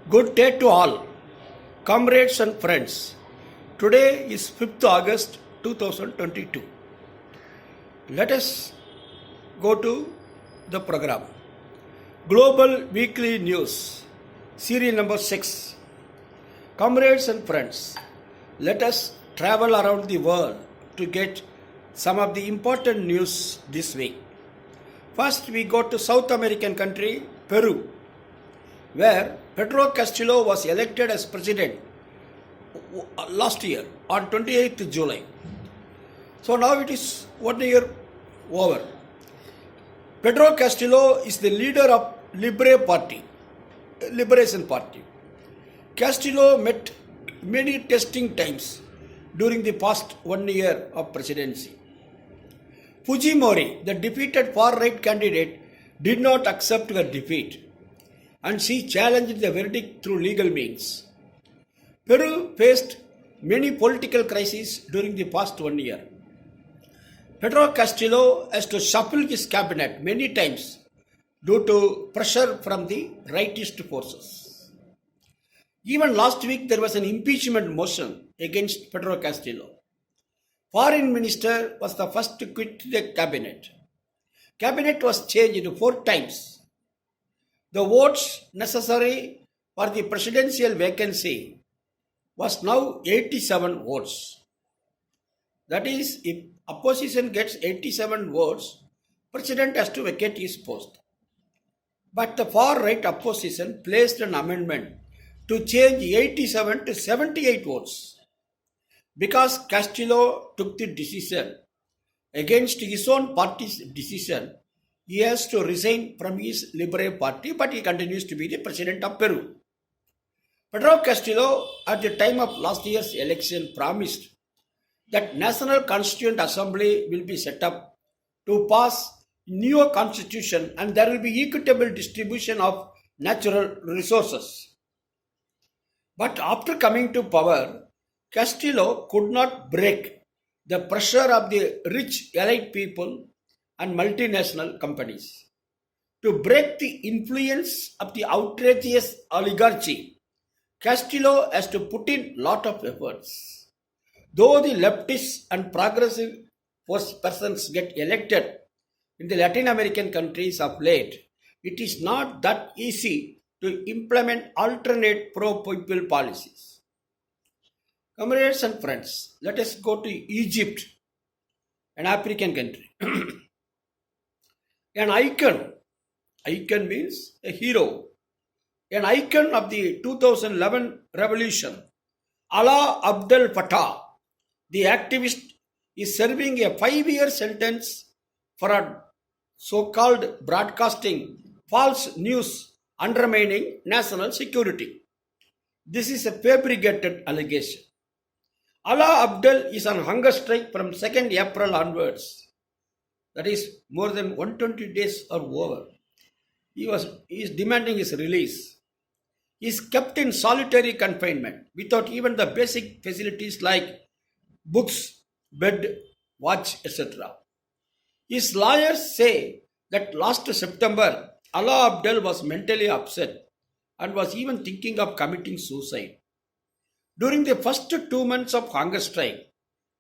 Good day to all, comrades and friends. Today is 5th August 2022. Let us go to the program. Global Weekly News, Series number 6. Comrades and friends, let us travel around the world to get some of the important news this week. First, we go to South American country, Peru, where Pedro Castillo was elected as president last year on 28th July. So now it is 1 year over. Pedro Castillo is the leader of Liberation Party. Castillo met many testing times during the past 1 year of presidency. Fujimori, the defeated far-right candidate, did not accept her defeat, and she challenged the verdict through legal means. Peru faced many political crises during the past 1 year. Pedro Castillo has to shuffle his cabinet many times due to pressure from the rightist forces. Even last week there was an impeachment motion against Pedro Castillo. Foreign minister was the first to quit the cabinet. Cabinet was changed 4 times. The votes necessary for the presidential vacancy was now 87 votes. That is, if opposition gets 87 votes, president has to vacate his post. But the far-right opposition placed an amendment to change 87 to 78 votes. Because Castillo took the decision against his own party's decision, he has to resign from his Liberal Party, but he continues to be the president of Peru. Pedro Castillo, at the time of last year's election, promised that National Constituent Assembly will be set up to pass new constitution and there will be equitable distribution of natural resources. But after coming to power, Castillo could not break the pressure of the rich elite people and multinational companies. To break the influence of the outrageous oligarchy, Castillo has to put in lot of efforts. Though the leftists and progressive persons get elected in the Latin American countries of late, it is not that easy to implement alternate pro-people policies. Comrades and friends, let us go to Egypt, an African country. An icon means a hero, an icon of the 2011 revolution, Alaa Abdel Fattah, the activist, is serving a 5-year sentence for a so-called broadcasting false news undermining national security. This is a fabricated allegation. Alaa Abdel is on hunger strike from 2nd April onwards. That is more than 120 days are over. He is demanding his release. He is kept in solitary confinement without even the basic facilities like books, bed, watch, etc. His lawyers say that last September, Alaa Abdel was mentally upset and was even thinking of committing suicide. During the first 2 months of hunger strike,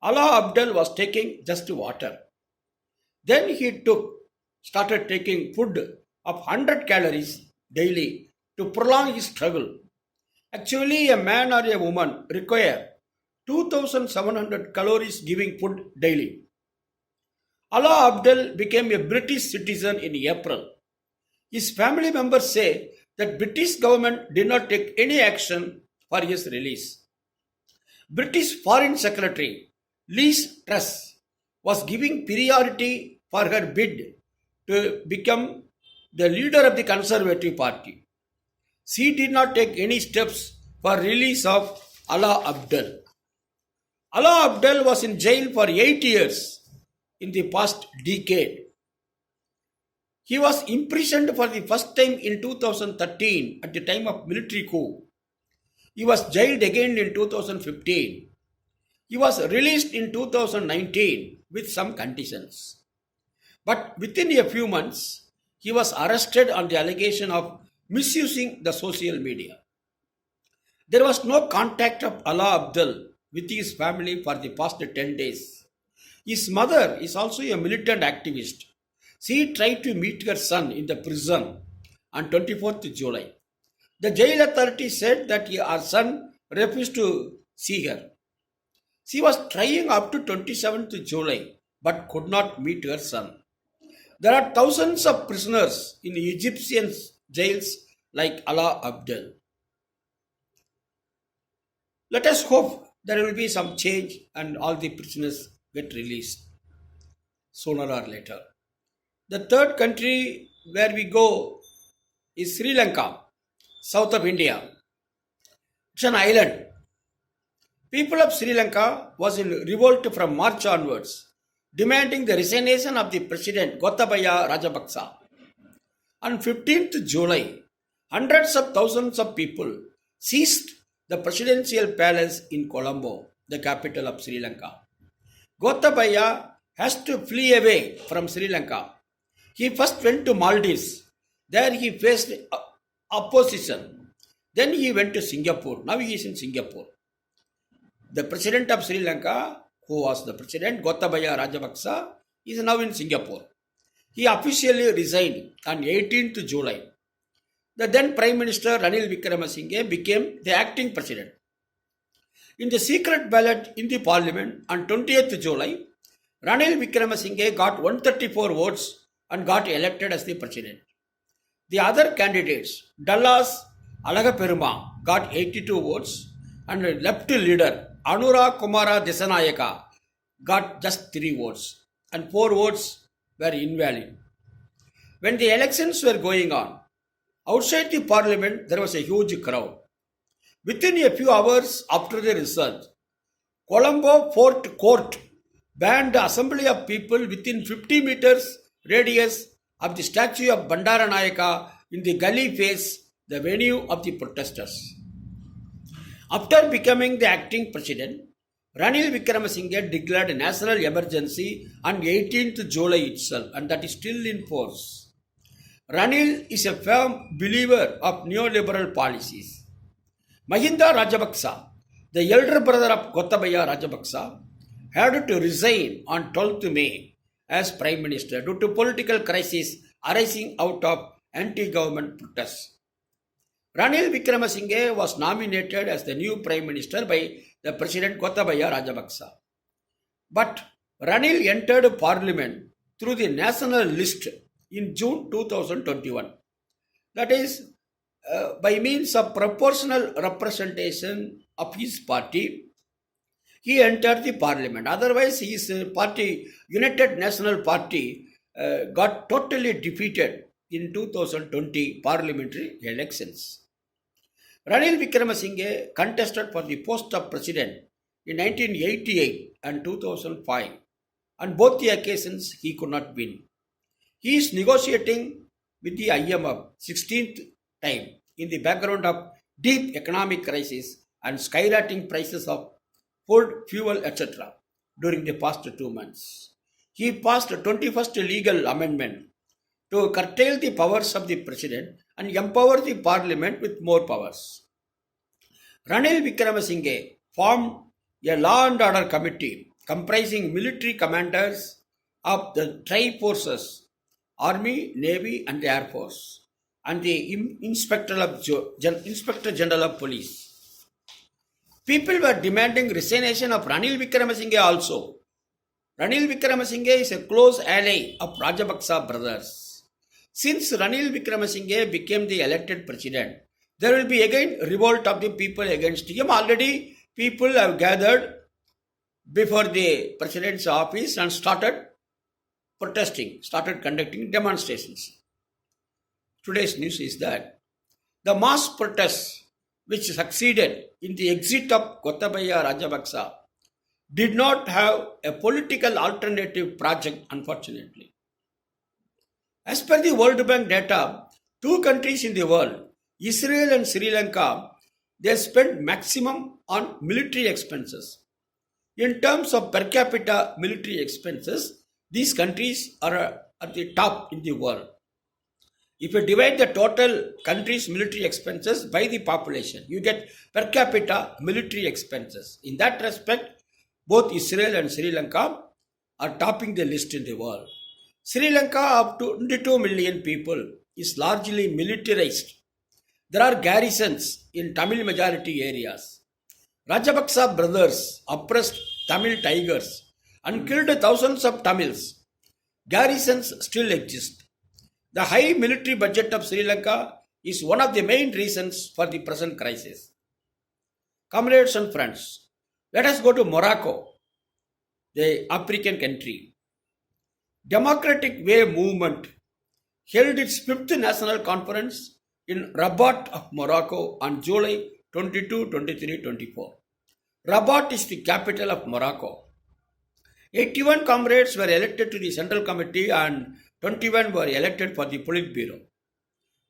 Alaa Abdel was taking just water. Then he started taking food of 100 calories daily to prolong his struggle. Actually, a man or a woman require 2,700 calories giving food daily. Alaa Abdel became a British citizen in April. His family members say that British government did not take any action for his release. British Foreign Secretary Liz Truss was giving priority for her bid to become the leader of the Conservative Party. She did not take any steps for release of Alaa Abdel. Alaa Abdel was in jail for 8 years in the past decade. He was imprisoned for the first time in 2013 at the time of military coup. He was jailed again in 2015. He was released in 2019 with some conditions. But within a few months, he was arrested on the allegation of misusing the social media. There was no contact of Allah Abdul with his family for the past 10 days. His mother is also a militant activist. She tried to meet her son in the prison on 24th July. The jail authority said that her son refused to see her. She was trying up to 27th July but could not meet her son. There are thousands of prisoners in Egyptian jails like Allah Abdel. Let us hope there will be some change and all the prisoners get released sooner or later. The third country where we go is Sri Lanka, south of India. It's an island. People of Sri Lanka was in revolt from March onwards, demanding the resignation of the president Gotabaya Rajapaksa. On 15th July, hundreds of thousands of people seized the presidential palace in Colombo, the capital of Sri Lanka. Gotabaya has to flee away from Sri Lanka. He first went to Maldives. There he faced opposition. Then he went to Singapore. Now he is in Singapore. The president of Sri Lanka, who was the president, Gotabaya Rajapaksa, is now in Singapore. He officially resigned on 18th July. The then Prime Minister Ranil Wickremesinghe became the acting president. In the secret ballot in the parliament on 20th July, Ranil Wickremesinghe got 134 votes and got elected as the president. The other candidates, Dallas Alagaperuma, got 82 votes and left leader Anura Kumara Desanayaka got just 3 votes and 4 votes were invalid. When the elections were going on, outside the parliament there was a huge crowd. Within a few hours after the result, Colombo Fort Court banned the assembly of people within 50 meters radius of the statue of Bandaranayaka in the gully face, the venue of the protesters. After becoming the acting president, Ranil Wickremesinghe declared a national emergency on 18th July itself, and that is still in force. Ranil is a firm believer of neoliberal policies. Mahinda Rajapaksa, the elder brother of Gotabaya Rajapaksa, had to resign on 12th May as Prime Minister due to political crisis arising out of anti-government protests. Ranil Wickremesinghe was nominated as the new Prime Minister by the President Gotabaya Rajapaksa. But Ranil entered Parliament through the national list in June 2021. That is, by means of proportional representation of his party, he entered the parliament. Otherwise, his party, United National Party, got totally defeated in 2020 parliamentary elections. Ranil Wickremesinghe contested for the post of president in 1988 and 2005. On both the occasions, he could not win. He is negotiating with the IMF 16th time in the background of deep economic crisis and skyrocketing prices of food, fuel, etc. during the past 2 months. He passed a 21st legal amendment to curtail the powers of the president and empower the parliament with more powers. Ranil Wickremesinghe formed a law and order committee comprising military commanders of the tri-forces, Army, Navy and the Air Force, and the Inspector General of Police. People were demanding resignation of Ranil Wickremesinghe also. Ranil Wickremesinghe is a close ally of Rajapaksa brothers. Since Ranil Wickremesinghe became the elected president, there will be again revolt of the people against him. Already people have gathered before the president's office and started protesting, started conducting demonstrations. Today's news is that the mass protests which succeeded in the exit of Gotabaya Rajapaksa did not have a political alternative project, unfortunately. As per the World Bank data, 2 countries in the world, Israel and Sri Lanka, they spend maximum on military expenses. In terms of per capita military expenses, these countries are at the top in the world. If you divide the total country's military expenses by the population, you get per capita military expenses. In that respect, both Israel and Sri Lanka are topping the list in the world. Sri Lanka, up to 22 million people, is largely militarized. There are garrisons in Tamil majority areas. Rajapaksa brothers oppressed Tamil tigers and killed thousands of Tamils. Garrisons still exist. The high military budget of Sri Lanka is one of the main reasons for the present crisis. Comrades and friends, let us go to Morocco, the African country. Democratic Way movement held its 5th national conference in Rabat of Morocco on July 22, 23, 24. Rabat is the capital of Morocco. 81 comrades were elected to the Central Committee and 21 were elected for the Politburo.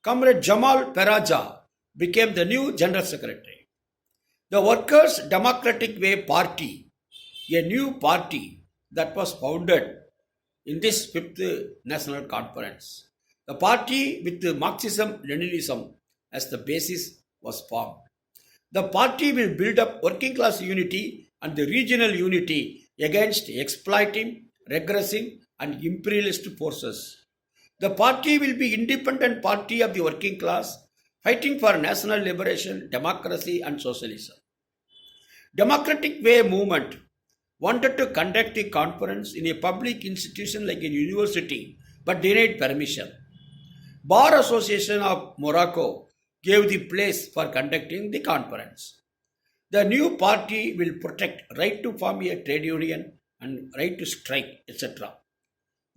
Comrade Jamal Peraja became the new General Secretary. The Workers' Democratic Way Party, a new party that was founded in this 5th National Conference. The party with Marxism-Leninism as the basis was formed. The party will build up working class unity and the regional unity against exploiting, regressing and imperialist forces. The party will be independent party of the working class, fighting for national liberation, democracy and socialism. Democratic Way movement wanted to conduct the conference in a public institution like a university but denied permission. Bar Association of Morocco gave the place for conducting the conference. The new party will protect right to form a trade union and right to strike, etc.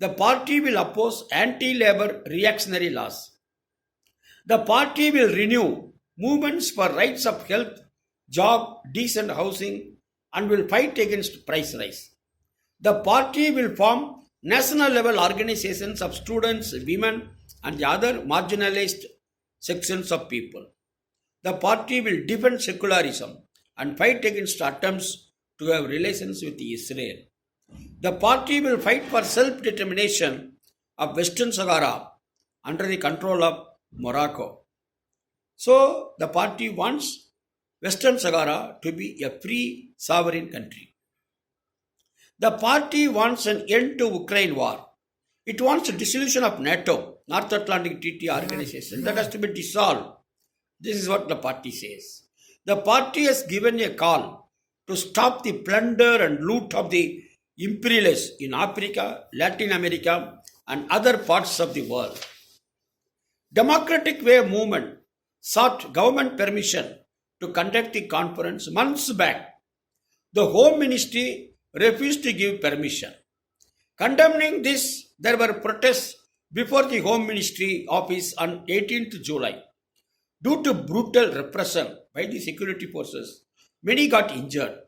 The party will oppose anti-labor reactionary laws. The party will renew movements for rights of health, job, decent housing and will fight against price rise. The party will form national level organizations of students, women and the other marginalized sections of people. The party will defend secularism and fight against attempts to have relations with Israel. The party will fight for self-determination of Western Sahara under the control of Morocco. So, the party wants Western Sahara to be a free sovereign country. The party wants an end to Ukraine war. It wants a dissolution of NATO, North Atlantic Treaty Organization, that has to be dissolved. This is what the party says. The party has given a call to stop the plunder and loot of the imperialists in Africa, Latin America and other parts of the world. Democratic Way movement sought government permission to conduct the conference months back. The Home Ministry refused to give permission. Condemning this, there were protests before the Home Ministry office on 18th July. Due to brutal repression by the security forces, many got injured.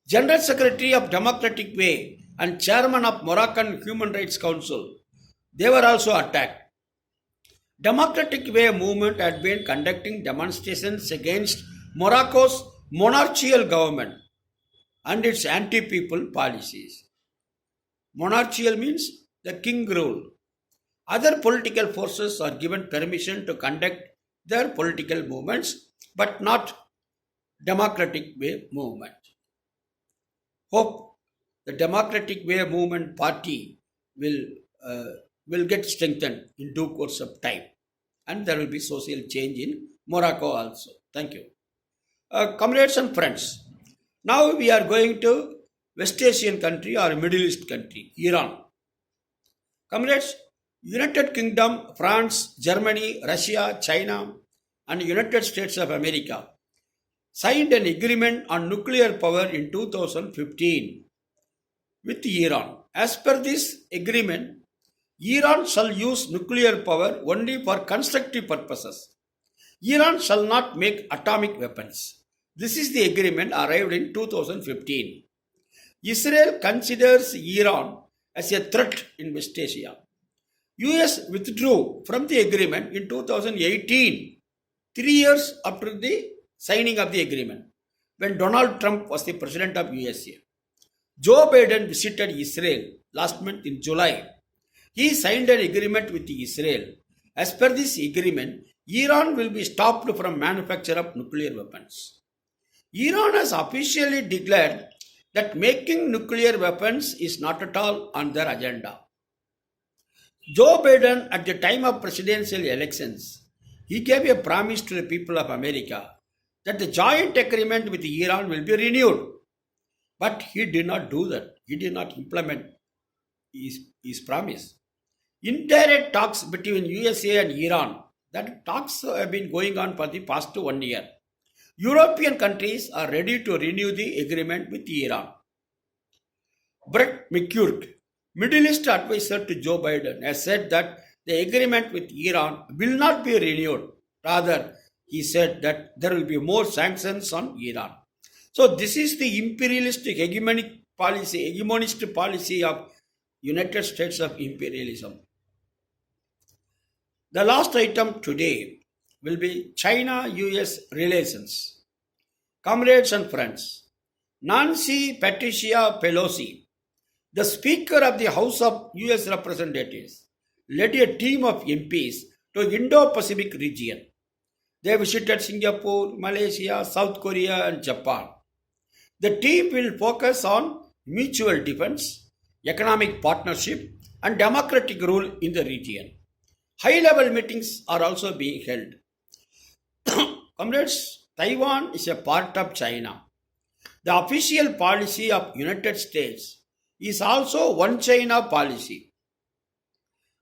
General Secretary of Democratic Way and Chairman of Moroccan Human Rights Council, they were also attacked. Democratic Way movement had been conducting demonstrations against Morocco's monarchical government and its anti-people policies. Monarchical means the king rule. Other political forces are given permission to conduct their political movements, but not Democratic Way movement. Hope the Democratic Way movement party will get strengthened in due course of time, and there will be social change in Morocco also. Thank you. Comrades and friends, now we are going to West Asian country or Middle East country, Iran. Comrades, United Kingdom, France, Germany, Russia, China and United States of America signed an agreement on nuclear power in 2015 with Iran. As per this agreement, Iran shall use nuclear power only for constructive purposes. Iran shall not make atomic weapons. This is the agreement arrived in 2015. Israel considers Iran as a threat in West Asia. US withdrew from the agreement in 2018, 3 years after the signing of the agreement, when Donald Trump was the president of USA. Joe Biden visited Israel last month in July. He signed an agreement with Israel As per this agreement, Iran will be stopped from manufacture of nuclear weapons. Iran has officially declared that making nuclear weapons is not at all on their agenda. Joe Biden, at the time of presidential elections, he gave a promise to the people of America that the joint agreement with Iran will be renewed. But he did not do that. He did not implement his promise. Indirect talks between USA and Iran, that talks have been going on for the past 1 year. European countries are ready to renew the agreement with Iran. Brett McCurk, Middle East advisor to Joe Biden, has said that the agreement with Iran will not be renewed. Rather, he said that there will be more sanctions on Iran. So this is the imperialistic hegemonist policy of United States of imperialism. The last item today will be China-US relations. Comrades and friends, Nancy Patricia Pelosi, the Speaker of the House of US Representatives, led a team of MPs to Indo-Pacific region. They visited Singapore, Malaysia, South Korea and Japan. The team will focus on mutual defense, economic partnership and democratic rule in the region. High-level meetings are also being held. Comrades, Taiwan is a part of China. The official policy of United States is also one China policy.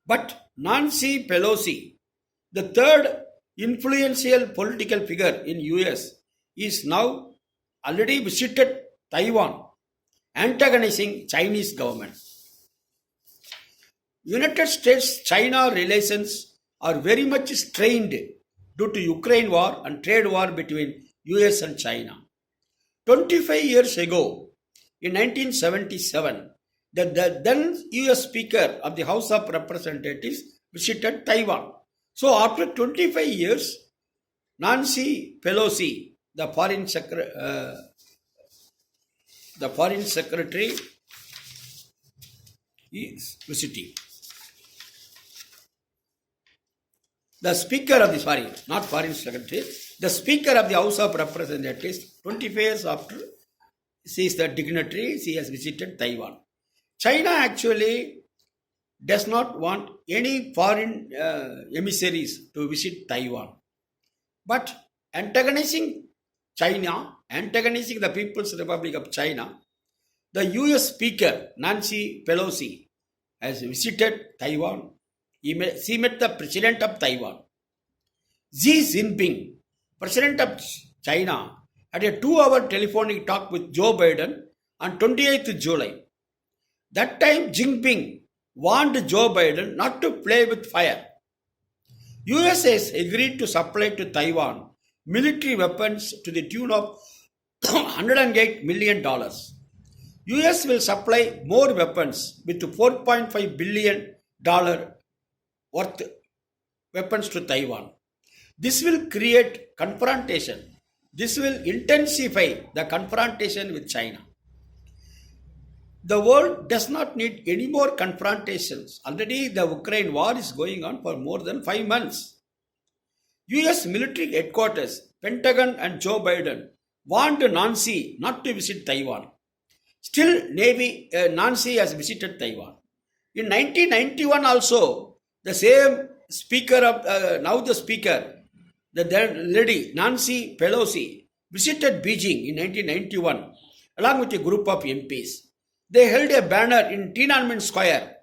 But Nancy Pelosi, the third influential political figure in US, is now already visited Taiwan, antagonizing Chinese government. United States-China relations are very much strained due to Ukraine war and trade war between US and China. 25 years ago, in 1977, the then US Speaker of the House of Representatives visited Taiwan. So after 25 years, Nancy Pelosi, the foreign secretary, is visiting. The Speaker of the the Speaker of the House of Representatives, 25 years after, she is the dignitary, she has visited Taiwan. China actually does not want any foreign emissaries to visit Taiwan. But antagonizing China, antagonizing the People's Republic of China, the US Speaker, Nancy Pelosi, has visited Taiwan. She met the President of Taiwan. Xi Jinping, President of China, had a 2-hour telephonic talk with Joe Biden on 28th July. That time, Jinping warned Joe Biden not to play with fire. US has agreed to supply to Taiwan military weapons to the tune of $108 million. US will supply more weapons with $4.5 billion worth weapons to Taiwan. This will create confrontation. This will intensify the confrontation with China. The world does not need any more confrontations. Already the Ukraine war is going on for more than 5 months. US military headquarters, Pentagon and Joe Biden warned Nancy not to visit Taiwan. Still, Nancy has visited Taiwan. In 1991 also, the same speaker the then lady Nancy Pelosi visited Beijing in 1991 along with a group of MPs. They held a banner in Tiananmen Square.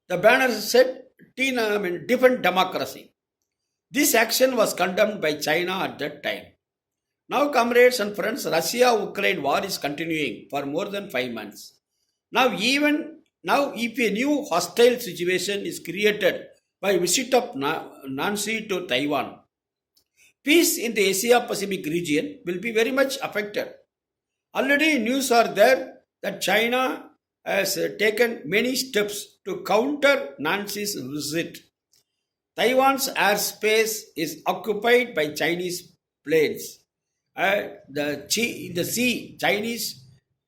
The banner said, Defend Democracy. This action was condemned by China at that time. Now, comrades and friends, Russia-Ukraine war is continuing for more than 5 months. Now, if a new hostile situation is created by visit of Nancy to Taiwan, peace in the Asia-Pacific region will be very much affected. Already news are there that China has taken many steps to counter Nancy's visit. Taiwan's airspace is occupied by Chinese planes. The sea, Chinese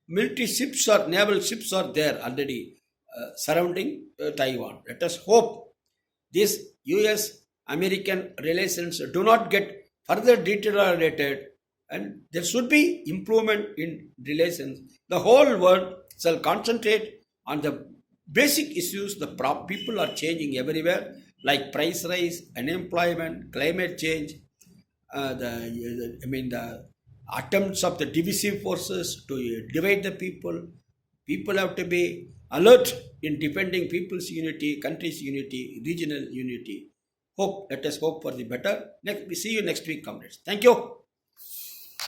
military ships or naval ships are there already surrounding Taiwan. Let us hope this US American relations do not get further deteriorated, and there should be improvement in relations. The whole world shall concentrate on the basic issues. The people are changing everywhere, like price rise, unemployment, climate change, the attempts of the divisive forces to divide the people. People have to be alert in defending people's unity, country's unity, regional unity. Let us hope for the better. We see you next week, comrades. Thank you.